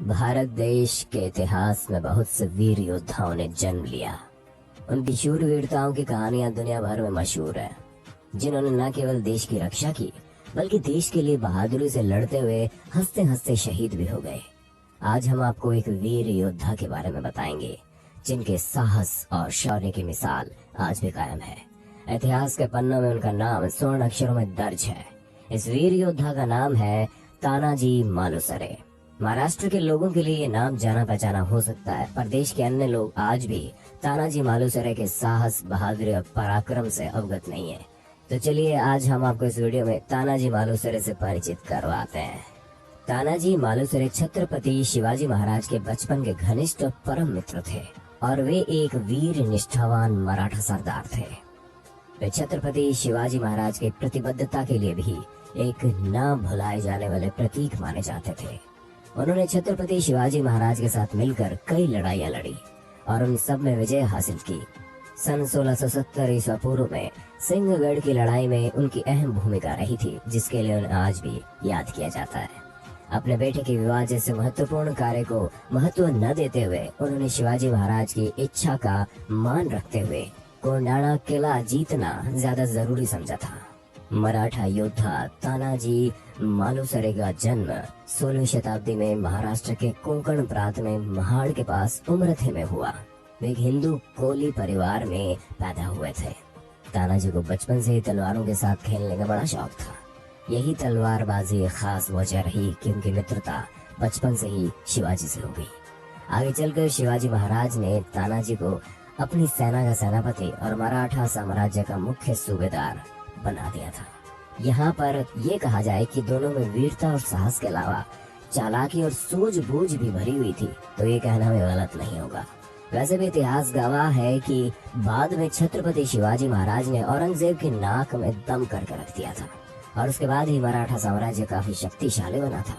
भारत देश के इतिहास में बहुत से वीर योद्धाओं ने जन्म लिया। उनकी शूरवीरताओं की कहानियां दुनिया भर में मशहूर है, जिन्होंने न केवल देश की रक्षा की बल्कि देश के लिए बहादुरी से लड़ते हुए हंसते हंसते शहीद भी हो गए। आज हम आपको एक वीर योद्धा के बारे में बताएंगे, जिनके साहस और शौर्य की मिसाल आज भी कायम है। इतिहास के पन्नों में उनका नाम स्वर्ण अक्षरों में दर्ज है। इस वीर योद्धा का नाम है तानाजी मालुसरे। महाराष्ट्र के लोगों के लिए ये नाम जाना पहचाना हो सकता है, पर देश के अन्य लोग आज भी तानाजी मालुसरे के साहस, बहादुरी और पराक्रम से अवगत नहीं है। तो चलिए आज हम आपको इस वीडियो में तानाजी मालुसरे से परिचित करवाते हैं। तानाजी मालुसरे छत्रपति शिवाजी महाराज के बचपन के घनिष्ठ और परम मित्र थे और वे एक वीर निष्ठावान मराठा सरदार थे। वे छत्रपति शिवाजी महाराज की प्रतिबद्धता के लिए भी एक न भुलाए जाने वाले प्रतीक माने जाते थे। उन्होंने छत्रपति शिवाजी महाराज के साथ मिलकर कई लड़ाइयां लड़ी और उन सब में विजय हासिल की। सन 1670 ईसा पूर्व में सिंहगढ़ की लड़ाई में उनकी अहम भूमिका रही थी, जिसके लिए उन्हें आज भी याद किया जाता है। अपने बेटे के विवाह जैसे महत्वपूर्ण कार्य को महत्व न देते हुए उन्होंने शिवाजी महाराज की इच्छा का मान रखते हुए कोंडाणा किला जीतना ज्यादा जरूरी समझा था। मराठा योद्धा तानाजी मालुसरे का जन्म 16वीं शताब्दी में महाराष्ट्र के कोंकण प्रांत में महाड़ के पास उमरथे में हुआ। वे एक हिंदू कोली परिवार में पैदा हुए थे। तानाजी को बचपन से ही तलवारों के साथ खेलने का बड़ा शौक था। यही तलवारबाजी खास वजह रही कि उनकी मित्रता बचपन से ही शिवाजी से हो गई। आगे चलकर शिवाजी महाराज ने तानाजी को अपनी सेना का सेनापति और मराठा साम्राज्य का मुख्य सूबेदार बना दिया था। यहाँ पर यह कहा जाए कि दोनों में वीरता और साहस के अलावा चालाकी और सूझबूझ भी भरी हुई थी, तो ये कहना में गलत नहीं होगा। वैसे भी इतिहास गवाह है कि बाद में छत्रपति शिवाजी महाराज ने औरंगजेब की नाक में दम करके रख दिया था और उसके बाद ही मराठा साम्राज्य काफी शक्तिशाली बना था।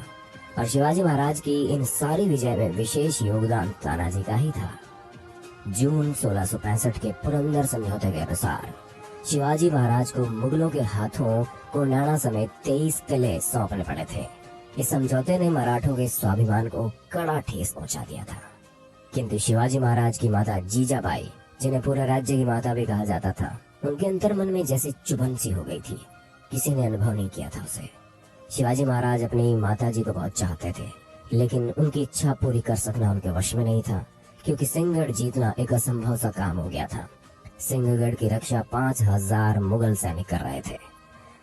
और शिवाजी महाराज की इन सारी विजय में विशेष योगदान तानाजी का ही था। जून 1665 के पुरंदर समझौते के अनुसार शिवाजी महाराज को मुगलों के हाथों कोंडाणा समेत 23 किले सौंपने पड़े थे। इस समझौते ने मराठों के स्वाभिमान को कड़ा ठेस पहुंचा दिया था। किंतु शिवाजी महाराज की माता जीजाबाई, जिन्हें पूरे राज्य की माता भी कहा जाता था, उनके अंतर्मन में जैसे चुभन सी हो गई थी। किसी ने अनुभव नहीं किया था उसे। शिवाजी महाराज अपनी माता जी को बहुत चाहते थे, लेकिन उनकी इच्छा पूरी कर सकना उनके वश में नहीं था, क्योंकि सिंहगढ़ जीतना एक असंभव सा काम हो गया था। सिंहगढ़ की रक्षा 5000 मुगल सैनिक कर रहे थे।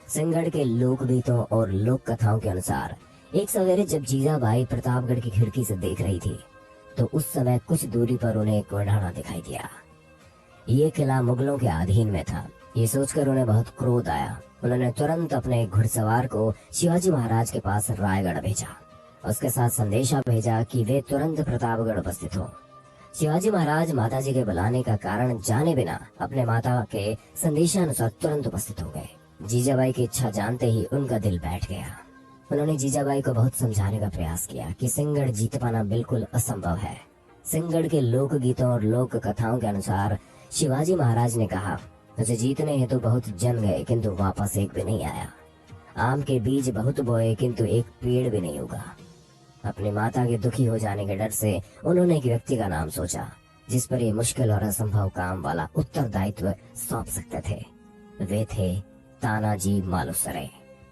सिंहगढ़ के लोकगीतों और लोक कथाओं के अनुसार एक सवेरे जब जीजाबाई प्रतापगढ़ की खिड़की से देख रही थी, तो उस समय कुछ दूरी पर उन्हें कोंडाणा दिखाई दिया। ये किला मुगलों के अधीन में था। ये सोचकर उन्हें बहुत क्रोध आया। उन्होंने तुरंत अपने घुड़सवार को शिवाजी महाराज के पास रायगढ़ भेजा। उसके साथ संदेशा भेजा कि वे तुरंत प्रतापगढ़ उपस्थित हो। शिवाजी महाराज माताजी के बुलाने का कारण जाने बिना अपने माता के संदेशानुसार तुरंत उपस्थित हो गए। जीजाबाई की इच्छा जानते ही उनका दिल बैठ गया। उन्होंने जीजाबाई को बहुत समझाने का प्रयास किया कि सिंहगढ़ जीत पाना बिल्कुल असंभव है। सिंहगढ़ के लोक गीतों और लोक कथाओं के अनुसार शिवाजी महाराज ने कहा, उसे जीतने हेतु बहुत जन गए किंतु वापस एक भी नहीं आया। आम के बीज बहुत बोए किंतु एक पेड़ भी नहीं उगा। अपनी माता के दुखी हो जाने के डर से उन्होंने एक व्यक्ति का नाम सोचा, जिस पर ये मुश्किल और असंभव काम वाला उत्तरदायित्व सौंप सकते थे। वे थे तानाजी मालुसरे,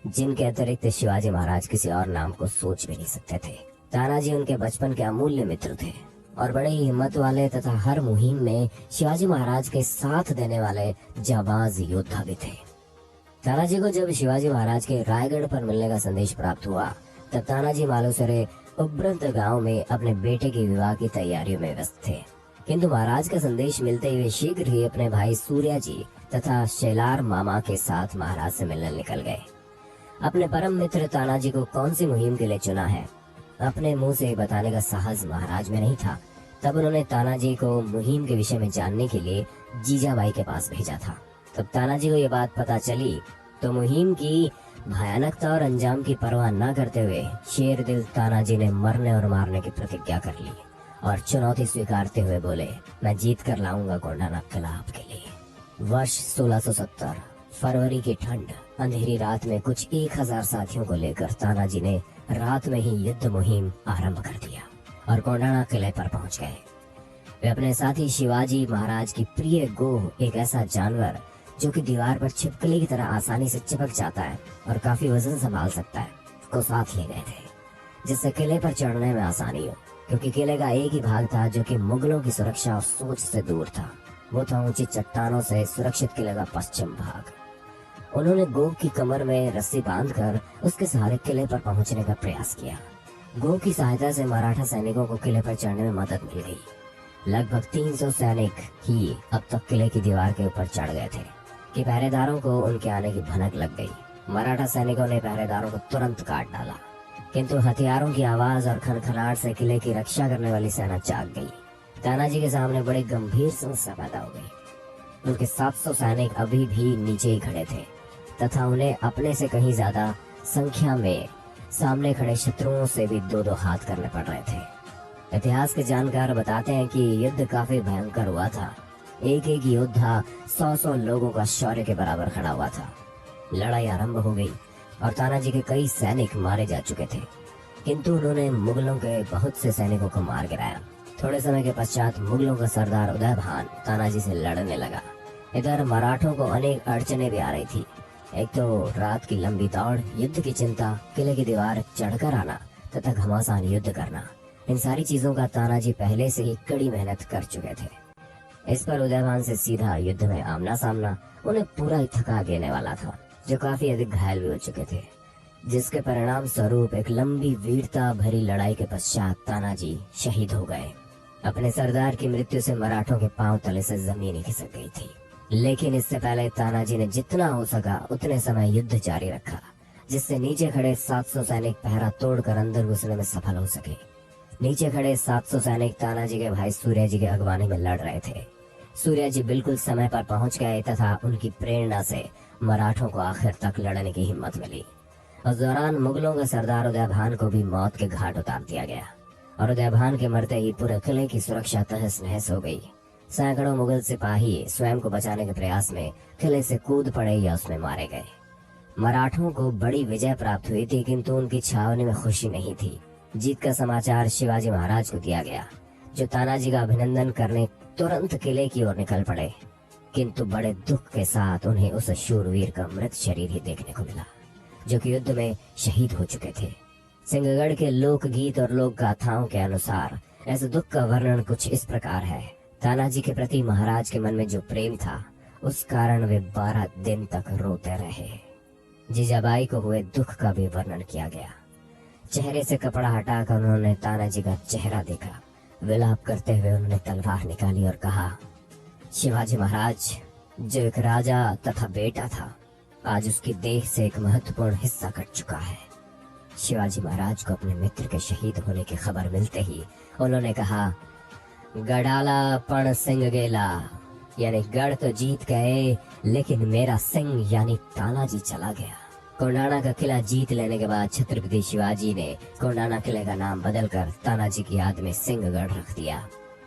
जिनके अतिरिक्त शिवाजी महाराज किसी और नाम को सोच भी नहीं सकते थे। तानाजी उनके बचपन के अमूल्य मित्र थे और बड़े ही हिम्मत वाले तथा हर मुहिम में शिवाजी महाराज के साथ देने वाले जाबाज योद्धा भी थे। तानाजी को जब शिवाजी महाराज के रायगढ़ पर मिलने का संदेश प्राप्त हुआ, तब तानाजी मालुसरे उब्रंत गांव में अपने बेटे के विवाह की तैयारियों में व्यस्त थे। किंतु महाराज का संदेश मिलते ही वे शीघ्र ही अपने भाई सूर्या जी तथा शेलार मामा के साथ महाराज से मिलने निकल गए। अपने परम मित्र तानाजी को कौन सी मुहिम के लिए चुना है, अपने मुंह से बताने का साहस महाराज में नहीं था। तब उन्होंने तानाजी को मुहिम के विषय में जानने के लिए जीजाबाई के पास भेजा था। तब तानाजी को ये बात पता चली तो मुहिम की भयानकता और अंजाम की परवाह न करते हुए शेर दिल तानाजी ने मरने और मारने की प्रतिज्ञा कर ली और चुनौती स्वीकारते हुए बोले, मैं जीत कर लाऊंगा कोंडाणा किला आपके लिए। वर्ष 1670 फरवरी की ठंड, अंधेरी रात में कुछ 1000 साथियों को लेकर तानाजी ने रात में ही युद्ध मुहिम आरंभ कर दिया। और कोंडाणा किले पर पहुंच गए। वे अपने साथी शिवाजी महाराज की प्रिय गोह, एक ऐसा जानवर जो कि दीवार पर छिपकली की तरह आसानी से चिपक जाता है और काफी वजन संभाल सकता है, को साथ ले गए थे, जिससे किले पर चढ़ने में आसानी हो। क्योंकि किले का एक ही भाग था जो कि मुगलों की सुरक्षा और सोच से दूर था, वो था ऊंची चट्टानों से सुरक्षित किले का पश्चिम भाग। उन्होंने गोह की कमर में रस्सी बांधकर उसके सहारे किले पर पहुंचने का प्रयास किया। गोह की सहायता से मराठा सैनिकों को किले पर चढ़ने में मदद मिल गई। लगभग 300 सैनिक ही अब तक किले की दीवार के ऊपर चढ़ गए थे कि पहरेदारों को उनके आने की भनक लग गई। मराठा सैनिकों ने पहरेदारों को तुरंत काट डाला, किंतु हथियारों की आवाज और खनखनाहट से किले की रक्षा करने वाली सेना जाग गई। तानाजी के सामने बड़ी गंभीर समस्या पैदा हो गई। उनके 700 सैनिक अभी भी नीचे ही खड़े थे तथा उन्हें अपने से कहीं ज्यादा संख्या में सामने खड़े शत्रुओं से भी दो दो हाथ करने पड़ रहे थे। इतिहास के जानकार बताते हैं कि युद्ध काफी भयंकर हुआ था। एक एक योद्धा 100-100 लोगों का शौर्य के बराबर खड़ा हुआ था। लड़ाई आरंभ हो गई और तानाजी के कई सैनिक मारे जा चुके थे, किंतु उन्होंने मुगलों के बहुत से सैनिकों को मार गिराया। थोड़े समय के पश्चात मुगलों का सरदार उदय भान तानाजी से लड़ने लगा। इधर मराठों को अनेक अड़चने भी आ रही थी। एक तो रात की लंबी दौड़, युद्ध की चिंता, किले की दीवार चढ़कर आना तथा घमासान युद्ध करना, इन सारी चीजों का तानाजी पहले से ही कड़ी मेहनत कर चुके थे। इस पर उदयभान से सीधा युद्ध में आमना सामना उन्हें पूरा ही थका देने वाला था, जो काफी अधिक घायल भी हो चुके थे, जिसके परिणाम स्वरूप एक लंबी वीरता भरी लड़ाई के पश्चात तानाजी शहीद हो गए। अपने सरदार की मृत्यु से मराठों के पांव तले से जमीन ही खिसक गई थी। लेकिन इससे पहले तानाजी ने जितना हो सका उतने समय युद्ध जारी रखा, जिससे नीचे खड़े 700 सैनिक पहरा तोड़कर अंदर घुसने में सफल हो सके। नीचे खड़े 700 सैनिक तानाजी के भाई सूर्य जी की अगवानी में लड़ रहे थे। सूर्य जी बिल्कुल समय पर पहुंच गए तथा उनकी प्रेरणा से मराठों को आखिर तक लड़ने की हिम्मत मिली। उस दौरान मुगलों के सरदार उदय भान को भी मौत के घाट उतार दिया गया और उदय भान के मरते ही पूरे किले की सुरक्षा तहस नहस हो गई। सैकड़ों मुगल सिपाही स्वयं को बचाने के प्रयास में किले से कूद पड़े या उसमें मारे गए। मराठों को बड़ी विजय प्राप्त हुई थी, किंतु उनकी छावनी में खुशी नहीं थी। जीत का समाचार शिवाजी महाराज को दिया गया, जो तानाजी का अभिनंदन करने तुरंत किले की ओर निकल पड़े, किंतु बड़े दुख के साथ उन्हें उस शूरवीर का मृत शरीर ही देखने को मिला, जो कि युद्ध में शहीद हो चुके थे। सिंहगढ़ के लोकगीत और लोक गाथाओं के अनुसार इस दुख का वर्णन कुछ इस प्रकार है। तानाजी के प्रति महाराज के मन में जो प्रेम था, उस कारण वे 12 दिन तक रोते रहे। जीजाबाई को हुए दुख का भी वर्णन किया गया। चेहरे से कपड़ा हटाकर उन्होंने तानाजी का चेहरा देखा। विलाप करते हुए उन्होंने तलवार निकाली और कहा, शिवाजी महाराज, जो एक राजा तथा बेटा था, आज उसकी देह से एक महत्वपूर्ण हिस्सा कट चुका है। शिवाजी महाराज को अपने मित्र के शहीद होने की खबर मिलते ही उन्होंने कहा, गढ़ाला पण सिंह गेला, यानी गढ़ तो जीत गए, लेकिन मेरा सिंह यानी तानाजी चला गया। कोंडाणा का किला जीत लेने के बाद छत्रपति शिवाजी ने कोंडाणा किले का नाम बदलकर तानाजी की याद में सिंहगढ़ रख दिया।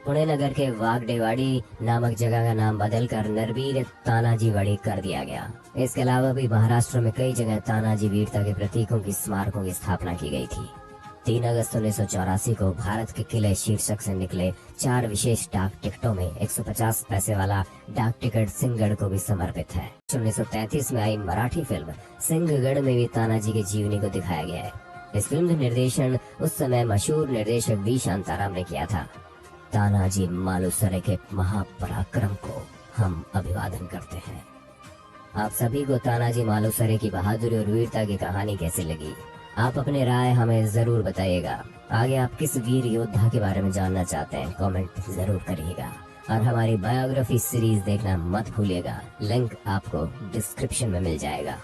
पुणे नगर के वागडेवाड़ी नामक जगह का नाम बदलकर नरवीर तानाजीवाड़ी कर दिया गया। इसके अलावा भी महाराष्ट्र में कई जगह तानाजी वीरता के प्रतीकों की स्मारकों की स्थापना की गई थी। 3 अगस्त 1984 को भारत के किले शीर्षक से निकले 4 विशेष डाक टिकटों में 150 पैसे वाला डाक टिकट सिंहगढ़ को भी समर्पित है। 1933 में आई मराठी फिल्म सिंहगढ़ में भी तानाजी की जीवनी को दिखाया गया है। इस फिल्म का निर्देशन उस समय मशहूर निर्देशक वी शांताराम ने किया था। तानाजी मालुसरे के महापराक्रम को हम अभिवादन करते हैं। आप सभी को तानाजी मालुसरे की बहादुरी और वीरता की कहानी कैसी लगी? आप अपनी राय हमें जरूर बताइएगा। आगे आप किस वीर योद्धा के बारे में जानना चाहते हैं, कमेंट जरूर करिएगा। और हमारी बायोग्राफी सीरीज देखना मत भूलिएगा। लिंक आपको डिस्क्रिप्शन में मिल जाएगा।